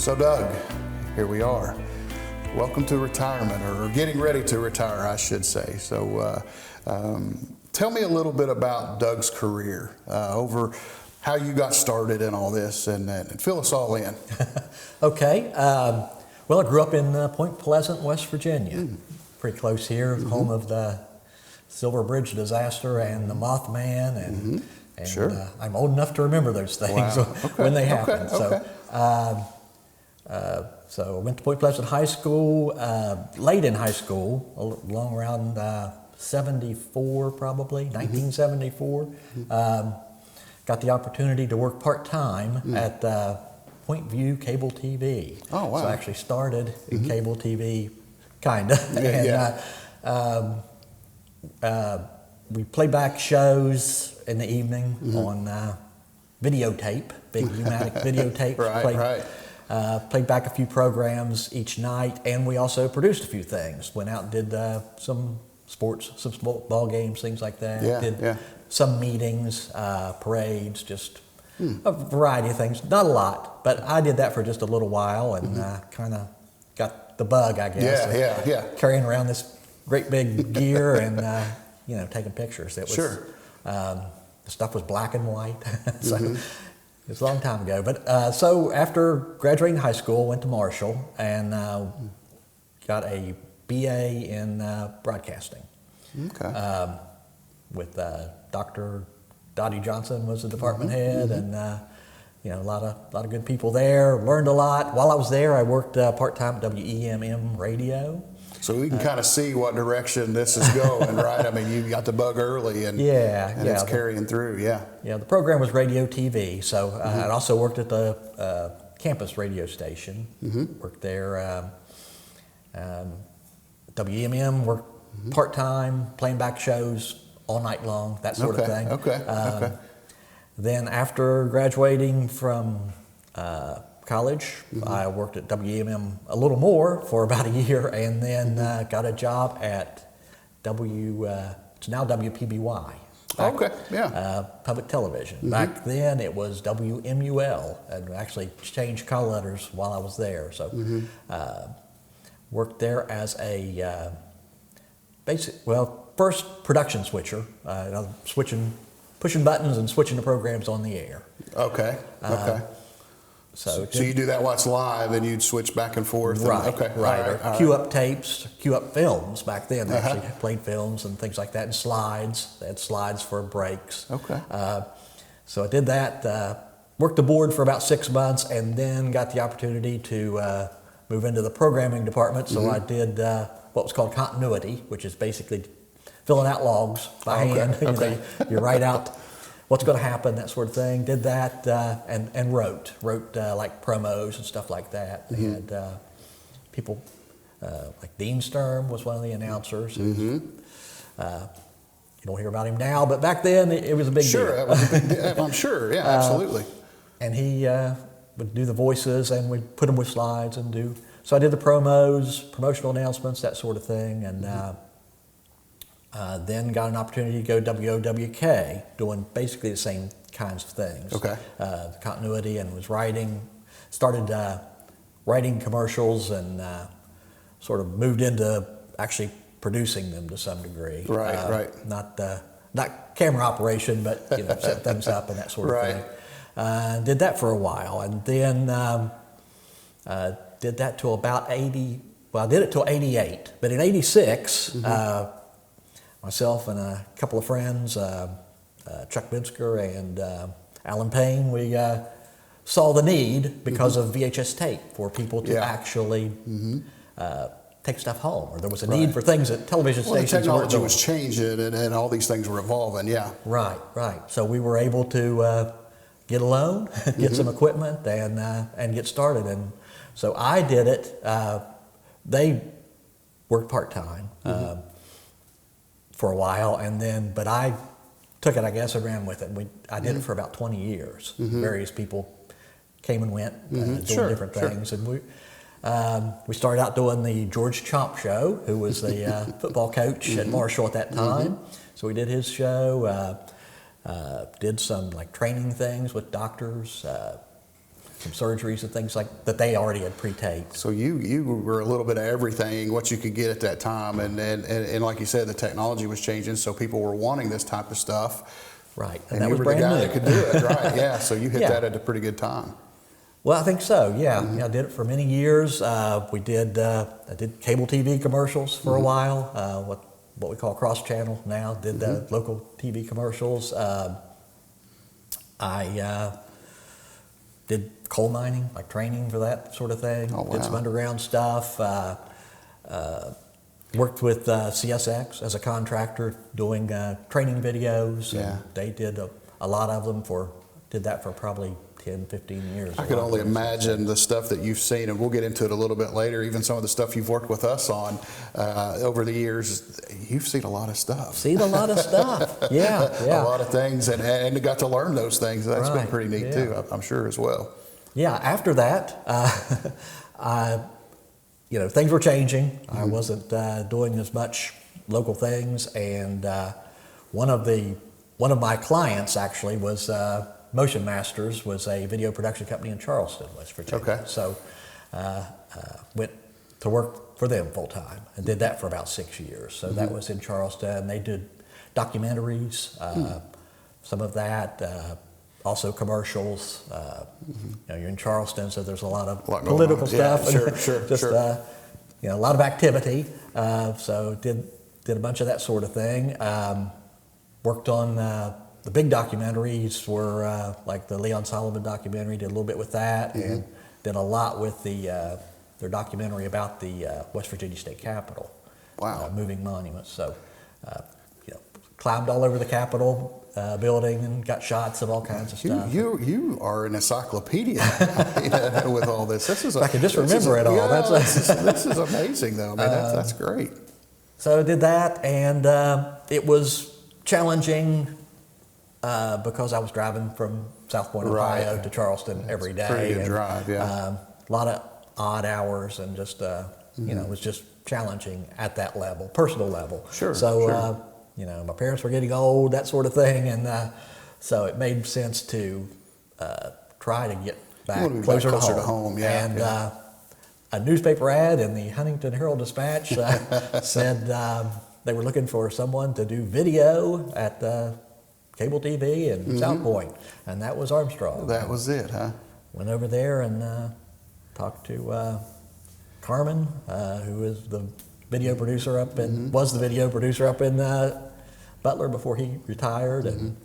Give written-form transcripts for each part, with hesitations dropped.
So Doug, here we are. Welcome to retirement, or getting ready to retire, I should say. So tell me a little bit about Doug's career, over how you got started in all this, and fill us all in. Okay. Well, I grew up in Point Pleasant, West Virginia. Pretty close here, home of the Silver Bridge disaster and the Mothman, and Sure. I'm old enough to remember those things when they happened. So I went to Point Pleasant High School, late in high school, along around 74 probably, 1974. Got the opportunity to work part-time at Point View Cable TV. Oh, wow. So I actually started in cable TV, kind of. We played back shows in the evening on videotape, big pneumatic videotape. Played back a few programs each night, and we also produced a few things. Went out and did some sports, some ball games, things like that. Some meetings, parades, just a variety of things. Not a lot, but I did that for just a little while, and kind of got the bug, I guess. Carrying around this great big gear and taking pictures. It was, the stuff was black and white, so it was a long time ago. But so after graduating high school, went to Marshall and got a BA in broadcasting. With Dr. Dottie Johnson was the department head, and a lot of good people there. Learned a lot. While I was there, I worked part-time at WEMM radio. So we can kind of see what direction this is going, right? I mean, you got the bug early, and it's carrying through. The program was radio TV. So I also worked at the campus radio station. Worked there. WEMM worked part-time, playing back shows all night long, that sort of thing. Then after graduating from college, I worked at WEMM a little more for about a year, and then got a job at it's now WPBY. Public television. Back then it was WMUL, and actually changed call letters while I was there. So worked there as a first production switcher, pushing buttons and switching the programs on the air. So you do that while it's live, and you'd switch back and forth. Cue up tapes, cue up films. Back then, they actually played films and things like that, and slides. They had slides for breaks. So I did that. Worked the board for about 6 months, and then got the opportunity to move into the programming department. So I did what was called continuity, which is basically filling out logs by hand. You write out what's going to happen, that sort of thing. Did that and wrote like promos and stuff like that. They had people like Dean Sturm was one of the announcers. You don't hear about him now, but back then it was a big deal. It was a big deal. I'm sure, absolutely. And he would do the voices, and we'd put them with slides and do. So I did the promos, promotional announcements, that sort of thing, and then got an opportunity to go WOWK, doing basically the same kinds of things. Continuity, and was started writing commercials, and sort of moved into actually producing them to some degree. Not camera operation, but set things up and that sort of thing. Did that for a while, and then did that till about 80. Well, I did it till 88, but in 86, myself and a couple of friends, Chuck Binsker and Alan Payne, we saw the need because of VHS tape for people to actually take stuff home, or there was a need for things at television stations. The technology was changing, and all these things were evolving. So we were able to get a loan, get some equipment, and get started. And so I did it. They worked part-time for a while, but I took it, I guess, and ran with it. I did it for about 20 years. Various people came and went, doing different things. And we started out doing the George Chomp Show, who was the football coach at Marshall at that time. So we did his show, did some like training things with doctors, some surgeries and things like that they already had pre-taped. So you were a little bit of everything, what you could get at that time, and like you said, the technology was changing, so people were wanting this type of stuff. Right, and that you was were the brand guy new. that could do it, right? Yeah, so you hit that at a pretty good time. Well, I think so. Yeah, yeah, I did it for many years. I did cable TV commercials for a while. What we call cross channel now. Did local TV commercials. I did coal mining, like training for that sort of thing. Oh, wow. Did some underground stuff. Worked with CSX as a contractor doing training videos. Yeah. And they did a lot of them did that for probably 10, 15 years. I could only imagine the stuff that you've seen, and we'll get into it a little bit later, even some of the stuff you've worked with us on over the years. You've seen a lot of stuff. Seen a lot of stuff, yeah. A lot of things, and got to learn those things. That's been pretty neat too, I'm sure, as well. Yeah, after that, things were changing. I wasn't doing as much local things, and one of my clients actually was Motion Masters, was a video production company in Charleston, West Virginia. Okay. So went to work for them full time and did that for about 6 years. So that was in Charleston. They did documentaries, some of that, also commercials. You're in Charleston, so there's a lot of political stuff. Yeah, sure. A lot of activity. So did a bunch of that sort of thing. Worked on the big documentaries were like the Leon Solomon documentary. Did a little bit with that, and did a lot with their documentary about the West Virginia State Capitol. Wow. Moving monuments. So, climbed all over the Capitol building and got shots of all kinds of stuff. You are an encyclopedia with all this. If I can just remember it all. Yeah, this is amazing, though. I mean, that's great. So I did that, and it was challenging because I was driving from South Point, Ohio to Charleston every day. Pretty good drive, yeah. A lot of odd hours, and just it was just challenging at that level, personal level. Sure. So my parents were getting old, that sort of thing, and so it made sense to try to get back closer to home. Yeah. And a newspaper ad in the Huntington Herald-Dispatch said they were looking for someone to do video at cable TV in South Point, and that was Armstrong. That was it, huh? Went over there and talked to Carmen, who is the video producer up in, was the video producer up in Butler before he retired, and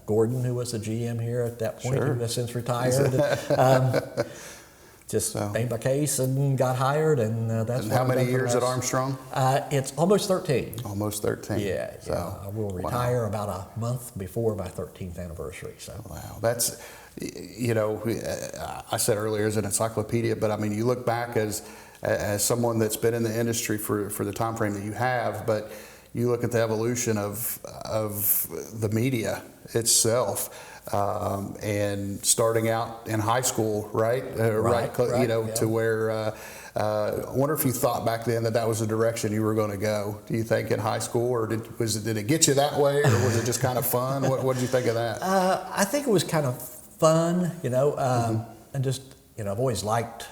Gordon, who was the GM here at that point, who has since retired. Just made my case and got hired, and that's. And how many years at Armstrong? It's almost 13. Almost 13. Yeah. I will retire about a month before my 13th anniversary. So. Wow, that's, I said earlier as an encyclopedia, but I mean, you look back as someone that's been in the industry for the time frame that you have, but you look at the evolution of the media itself. And starting out in high school, right? To where, I wonder if you thought back then that was the direction you were going to go. Do you think in high school, or did it get you that way, or was it just kind of fun? What did you think of that? I think it was kind of fun, and just, I've always liked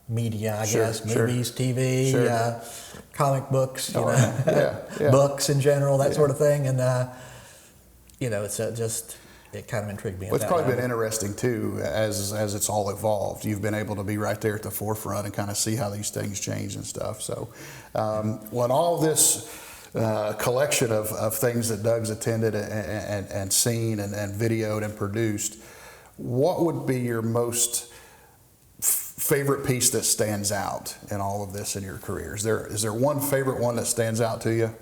media, I guess, movies, TV, comic books, books in general, that sort of thing, and it's it kind of intrigued me. Well, it's probably been interesting too, as it's all evolved. You've been able to be right there at the forefront and kind of see how these things change and stuff. So, when all this collection of things that Doug's attended and seen and videoed and produced, what would be your most favorite piece that stands out in all of this in your career? Is there one favorite one that stands out to you?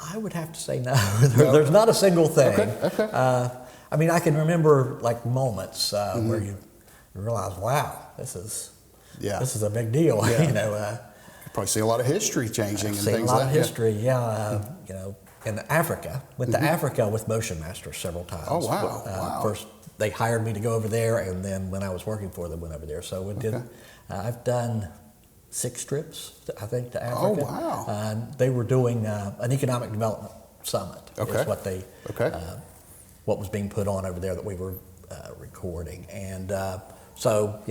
I would have to say no. There's not a single thing. Okay. I mean, I can remember like moments where you realize, wow, this is a big deal. Yeah. You probably see a lot of history changing and things like that. Seen a lot of history, in Africa. Went to Africa with Motion Masters several times. Oh, wow. First, they hired me to go over there, and then when I was working for them, went over there. So I've done 6 trips, I think, to Africa. Oh, wow. They were doing an economic development summit. Okay. Is what what was being put on over there that we were recording. And so,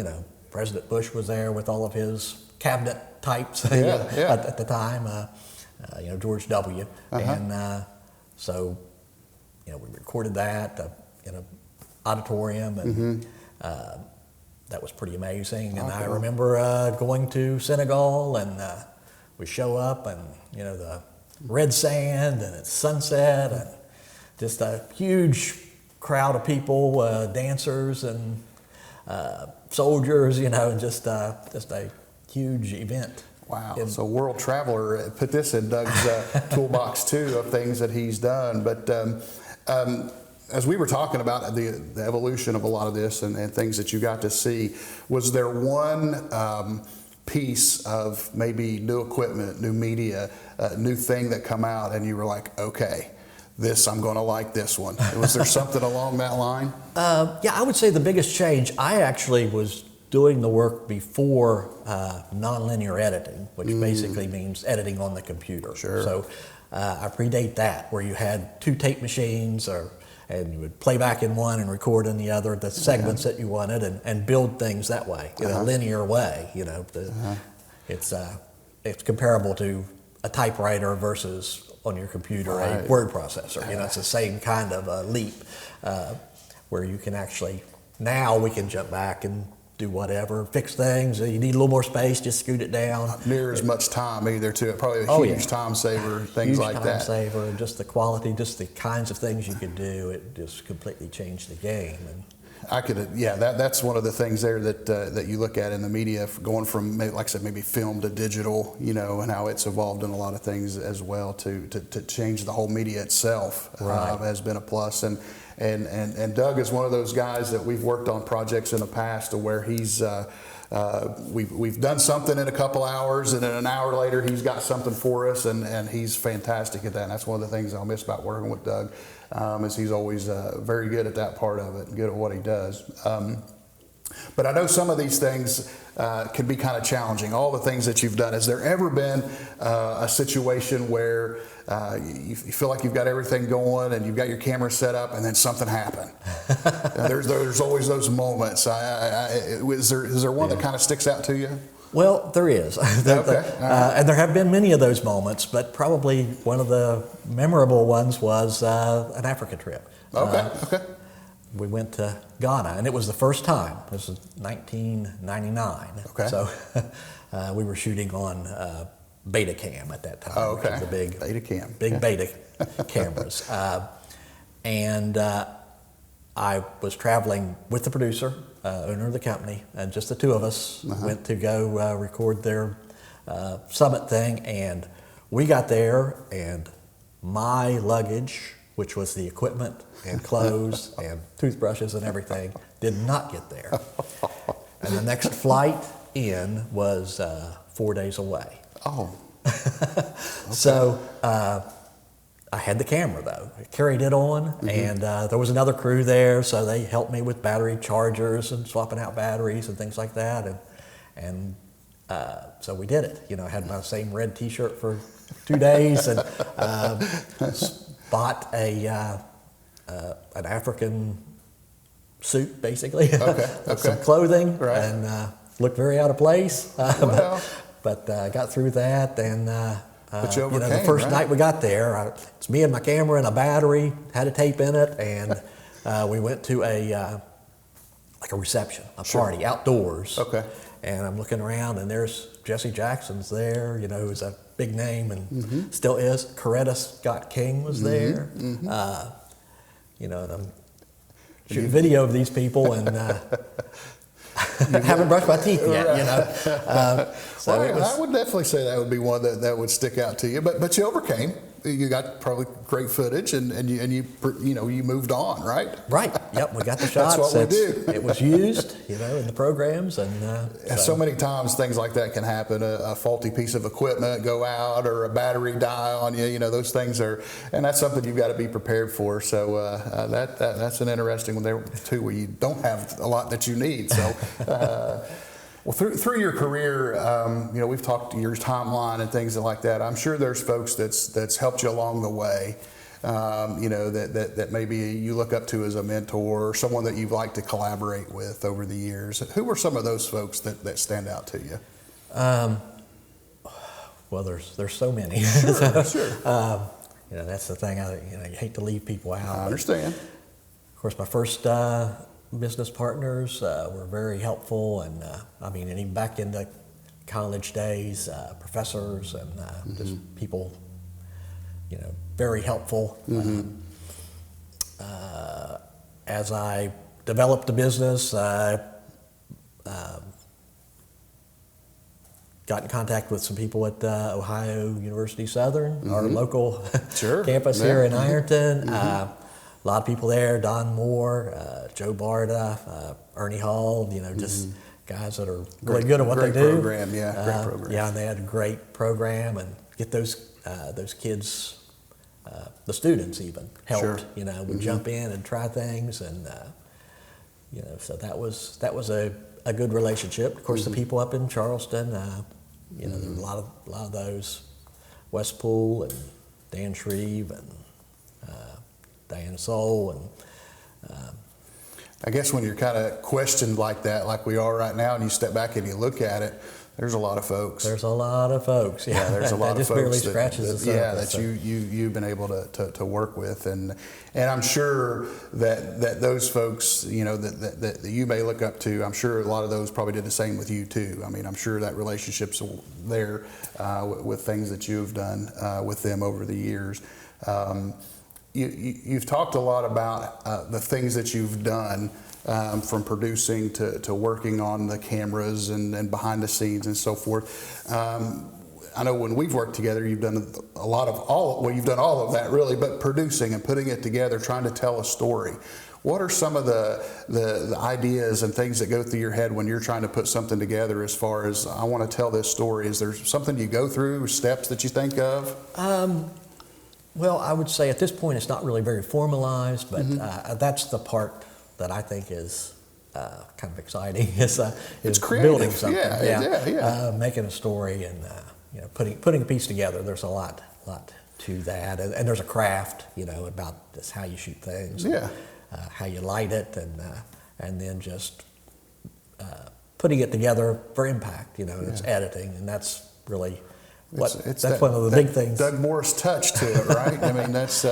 President Bush was there with all of his cabinet types at the time, George W. And so, we recorded that in an auditorium, and that was pretty amazing. And I remember going to Senegal, and we show up, and the red sand, and it's sunset, and just a huge crowd of people, dancers and soldiers, and just a huge event. Wow. So World Traveler put this in Doug's toolbox too of things that he's done. But as we were talking about the evolution of a lot of this and things that you got to see, was there one piece of maybe new equipment, new media, new thing that come out and you were like, okay, I'm going to like this one? Was there something along that line? Yeah, I would say the biggest change, I actually was doing the work before nonlinear editing, which basically means editing on the computer. Sure. So I predate that, where you had 2 tape machines, and you would play back in one and record in the other the segments that you wanted, and build things that way, in a linear way. It's comparable to a typewriter versus on your computer a word processor. It's the same kind of a leap, where you can actually, now we can jump back and do whatever, fix things. You need a little more space, just scoot it down. Not near as much time either, too. Probably a huge time saver, things like that. Huge time saver, just the quality, just the kinds of things you could do. It just completely changed the game. And that's one of the things there that you look at in the media, going from, like I said, maybe film to digital, and how it's evolved in a lot of things as well to change the whole media itself. Has been a plus. And Doug is one of those guys that we've worked on projects in the past to where he's we've done something in a couple hours, and then an hour later he's got something for us, and he's fantastic at that. And that's one of the things I'll miss about working with Doug, is he's always very good at that part of it, and good at what he does. But I know some of these things can be kind of challenging, all the things that you've done. Has there ever been a situation where you feel like you've got everything going and you've got your camera set up and then something happened? There's always those moments. Is there one that kind of sticks out to you? Well, there is. And there have been many of those moments, but probably one of the memorable ones was an Africa trip. Okay. We went to Ghana, and it was the first time. This was 1999. Okay. So we were shooting on Betacam at that time. Which is the big Betacam. Big Beta cameras. And I was traveling with the producer, owner of the company, and just the two of us went to go record their summit thing. And we got there, and my luggage, which was the equipment and clothes and toothbrushes and everything, did not get there. And the next flight in was 4 days away. Oh. So I had the camera, though. I carried it on, and there was another crew there, so they helped me with battery chargers and swapping out batteries and things like that. And so we did it. I had my same red T-shirt for 2 days, and bought an African suit, basically, with some clothing, and looked very out of place. But got through that, and but you overcame, the first night we got there, it's me and my camera and a battery, had a tape in it, and we went to a reception, a party outdoors. Okay. And I'm looking around, and there's Jesse Jackson's there, who's a big name and still is. Coretta Scott King was there. And I'm shooting video of these people, and haven't brushed my teeth yet. So I would definitely say that would be one that would stick out to you. But you overcame. You got probably great footage, and you moved on, right? Right. Yep. We got the shots. That's what we do. It was used, in the programs, and so many times things like that can happen. A faulty piece of equipment go out, or a battery die on you. Those things are, and that's something you've got to be prepared for. So that's an interesting one there too, where you don't have a lot that you need. So. Well, through your career, we've talked to your timeline and things like that. I'm sure there's folks that's helped you along the way. that maybe you look up to as a mentor, or someone that you've liked to collaborate with over the years? Who are some of those folks that stand out to you? Well, there's so many. Sure, sure. That's the thing. You hate to leave people out. I understand. Of course, my first business partners were very helpful, and and even back in the college days, professors and just people, very helpful. As I developed the business, got in contact with some people at Ohio University Southern, our local campus here in Ironton. A lot of people there: Don Moore, Joe Barda, Ernie Hall. Just guys that are really good at what they do. Great program. Yeah, and they had a great program, and get those kids, the students even helped. Would jump in and try things, and so that was a good relationship. Of course, the people up in Charleston, there were a lot of those, Wes Poole and Dan Shreve and Diana Soul, and I guess when you're kind of questioned like that, like we are right now, and you step back and you look at it, there's a lot of folks. There's a lot of folks. Yeah, there's a lot of just folks barely scratches the surface. You've been able to work with, and I'm sure that those folks, that you may look up to, I'm sure a lot of those probably did the same with you too. I'm sure that relationship's there with things that you've done with them over the years. You've talked a lot about the things that you've done, from producing to working on the cameras and behind the scenes and so forth. I know when we've worked together, you've done you've done all of that really, but producing and putting it together, trying to tell a story. What are some of the ideas and things that go through your head when you're trying to put something together as far as, I want to tell this story? Is there something you go through, steps that you think of? Well, I would say at this point it's not really very formalized, but that's the part that I think is kind of exciting. It's creative. Building something, Yeah. making a story, and putting a piece together. There's a lot to that, and there's a craft, about just how you shoot things, how you light it, and then just putting it together for impact. It's editing, and that's really. That's one of the big things. Doug Morris touch to it, right? That's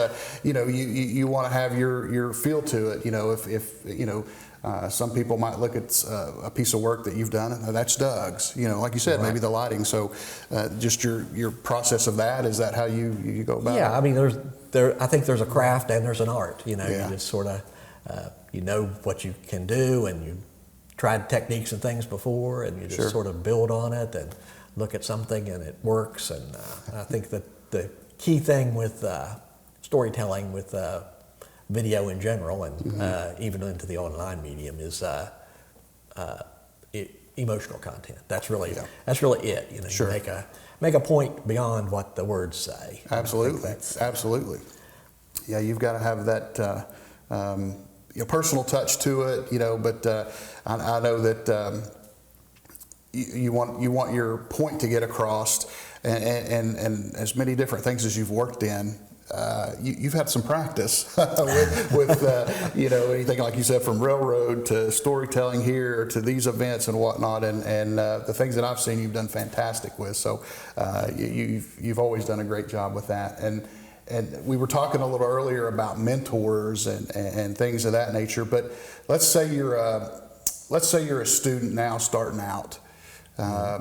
you want to have your feel to it. If some people might look at a piece of work that you've done, that's Doug's. Like you said, maybe the lighting. So, just your process of that, is that how you go about it? Yeah, I think there's a craft and there's an art. You just sort of what you can do, and you tried techniques and things before, and you just sort of build on it and look at something and it works. And I think that the key thing with storytelling, with video in general, and even into the online medium, is emotional content. That's really it. You make a point beyond what the words say. Absolutely. Yeah, you've got to have that personal touch to it. But I know that. You want your point to get across, and as many different things as you've worked in, you've had some practice with anything, like you said, from railroad to storytelling here to these events and whatnot, and the things that I've seen you've done fantastic with. So you've always done a great job with that. And we were talking a little earlier about mentors and things of that nature. But let's say you're a student now starting out.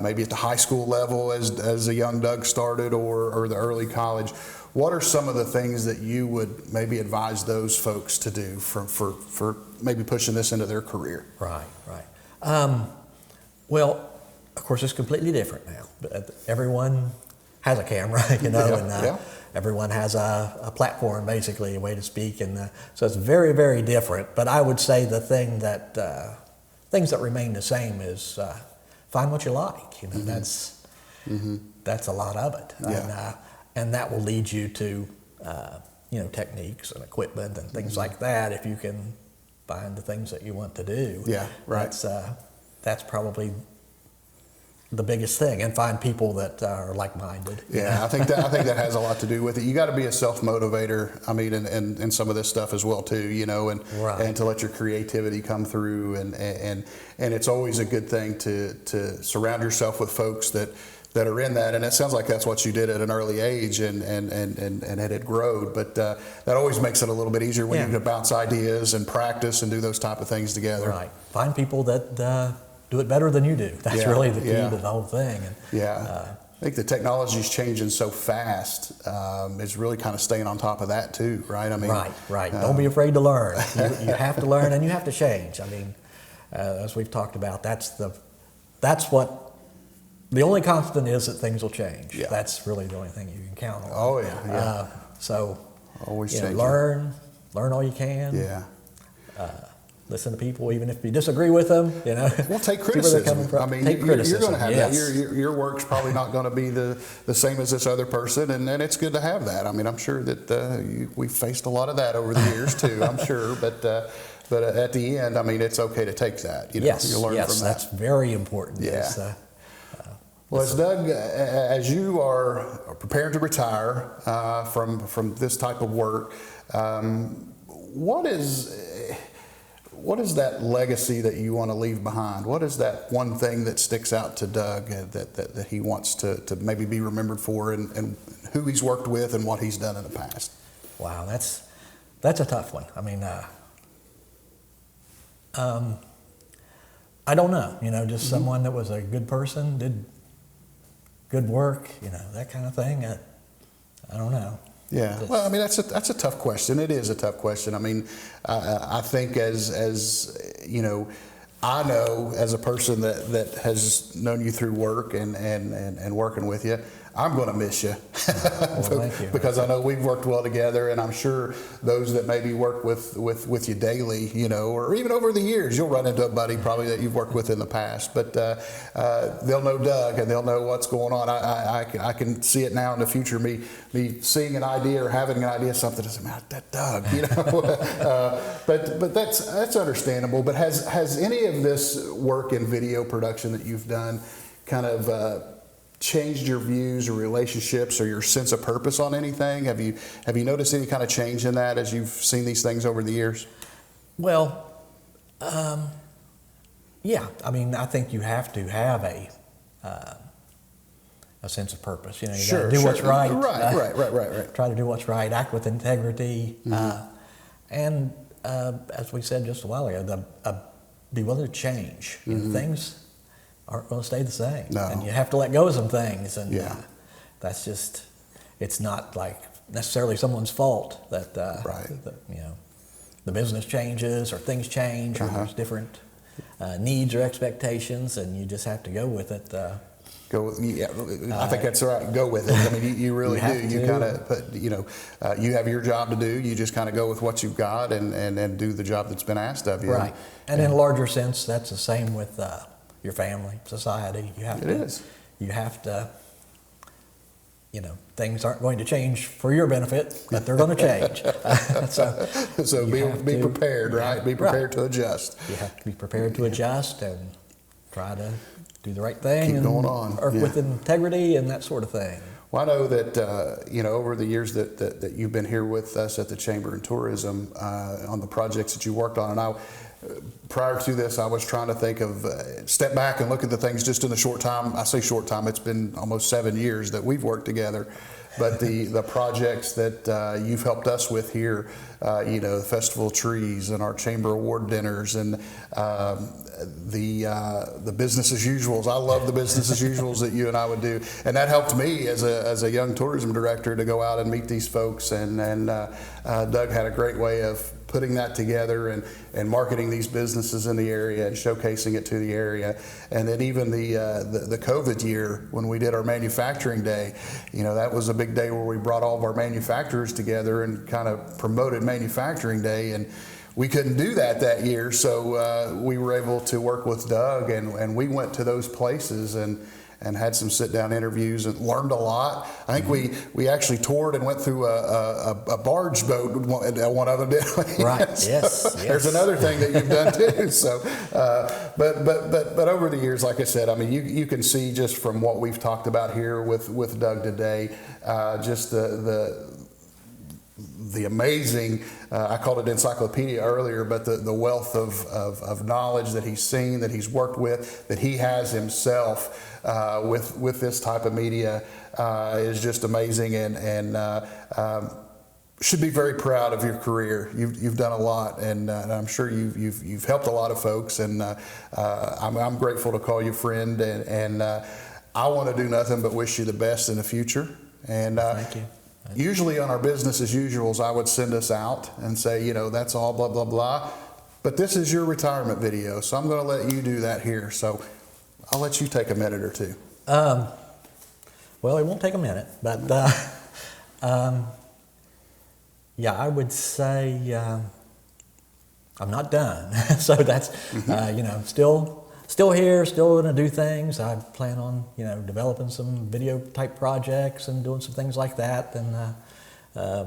Maybe at the high school level as a young Doug started, or the early college. What are some of the things that you would maybe advise those folks to do for maybe pushing this into their career? Right. Well, of course, it's completely different now. But everyone has a camera, and everyone has a platform, basically, a way to speak, and so it's very, very different. But I would say the thing things that remain the same is find what you like. That's a lot of it, and that will lead you to techniques and equipment and things like that. If you can find the things that you want to do, that's probably the biggest thing, and find people that are like-minded. Yeah, I think that has a lot to do with it. You got to be a self-motivator. I mean, and some of this stuff as well too, and to let your creativity come through, and it's always a good thing to surround yourself with folks that are in that. And it sounds like that's what you did at an early age, and it had grown. But that always makes it a little bit easier when you can bounce ideas and practice and do those type of things together. Right. Find people that do it better than you do. That's really the key to the whole thing. And, I think the technology's changing so fast. It's really kind of staying on top of that too, right? I mean, right. Don't be afraid to learn. You have to learn, and you have to change. I mean, as we've talked about, that's what the only constant is, that things will change. Yeah. That's really the only thing you can count on. Oh yeah. So always changing. Learn all you can. Yeah. Listen to people, even if you disagree with them. Well, take criticism. I mean, you're going to have that. Your work's probably not going to be the same as this other person, and it's good to have that. I mean, I'm sure that we've faced a lot of that over the years too. I'm sure, but at the end, I mean, it's okay to take that. You learn from that. That's very important. Yeah. Well, as Doug, as you are preparing to retire from this type of work, what is that legacy that you want to leave behind? What is that one thing that sticks out to Doug that he wants to maybe be remembered for, and who he's worked with and what he's done in the past? Wow, that's a tough one. I mean, I don't know. Just someone that was a good person, did good work, that kind of thing. I don't know. Yeah, well, I mean, that's a tough question. It is a tough question. I mean, I think as you know, I know as a person that has known you through work and working with you, I'm going to miss you. Well, thank you. Because I know we've worked well together, and I'm sure those that maybe work with you daily, or even over the years, you'll run into a buddy probably that you've worked with in the past. But they'll know Doug, and they'll know what's going on. I can see it now in the future, me seeing an idea or having an idea of something, to say, man, that Doug, But that's understandable. But has any of this work in video production that you've done kind of changed your views or relationships or your sense of purpose on anything? Have you noticed any kind of change in that as you've seen these things over the years? Well, yeah. I mean, I think you have to have a sense of purpose. You got to do what's right. Right. Try to do what's right. Act with integrity, and as we said just a while ago, be willing to change. Things aren't going to stay the same. No. And you have to let go of some things. And that's just, it's not like necessarily someone's fault that, the business changes or things change or there's different needs or expectations, and you just have to go with it. I think that's right. Go with it. I mean, you really do. You kind of, you have your job to do. You just kind of go with what you've got and do the job that's been asked of you. Right. And in a larger sense, that's the same with your family, society. You have to, things aren't going to change for your benefit, but they're going to change. So be prepared, right? Be prepared to adjust. You have to be prepared to adjust and try to do the right thing. Keep going on. Work with integrity and that sort of thing. Well, I know that, over the years that you've been here with us at the Chamber and Tourism on the projects that you worked on, and prior to this, I was trying to think of, step back and look at the things just in the short time. I say short time, it's been almost 7 years that we've worked together. But the projects that you've helped us with here, the Festival of Trees and our Chamber Award dinners and the business as usuals. I love the business as usuals that you and I would do, and that helped me as a young tourism director to go out and meet these folks. And Doug had a great way of putting that together and marketing these businesses in the area and showcasing it to the area. And then even the COVID year when we did our manufacturing day, that was a big day where we brought all of our manufacturers together and kind of promoted manufacturing day. And we couldn't do that year, so we were able to work with Doug, and we went to those places and and had some sit-down interviews and learned a lot. I think we actually toured and went through a barge boat, one of them, didn't we? Right, So yes. There's another thing that you've done too. So, but over the years, like I said, I mean, you can see just from what we've talked about here with Doug today, just the amazing, I called it encyclopedia earlier, but the wealth of knowledge that he's seen, that he's worked with, that he has himself with this type of media is just amazing, and should be very proud of your career. You've done a lot, and I'm sure you've helped a lot of folks, and I'm grateful to call you friend, and I want to do nothing but wish you the best in the future. And thank you. Usually on our business as usuals, I would send us out and say, that's all blah, blah, blah. But this is your retirement video, so I'm going to let you do that here. So I'll let you take a minute or two. Well, it won't take a minute, but yeah, I would say I'm not done. So that's, still here, still going to do things. I plan on, developing some video type projects and doing some things like that, and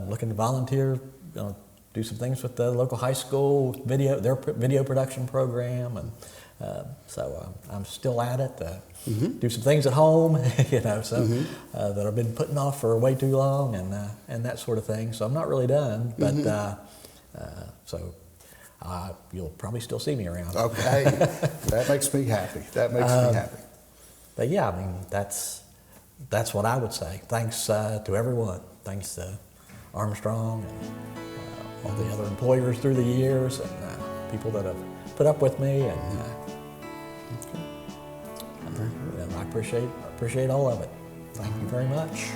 looking to volunteer, do some things with the local high school their video production program, and so I'm still at it. Do some things at home, that I've been putting off for way too long, and that sort of thing. So I'm not really done, but so. You'll probably still see me around. Okay, that makes me happy. That makes me happy. But yeah, I mean, that's what I would say. Thanks to everyone. Thanks to Armstrong and all the other employers through the years, and people that have put up with me, and I appreciate all of it. Thank you very much.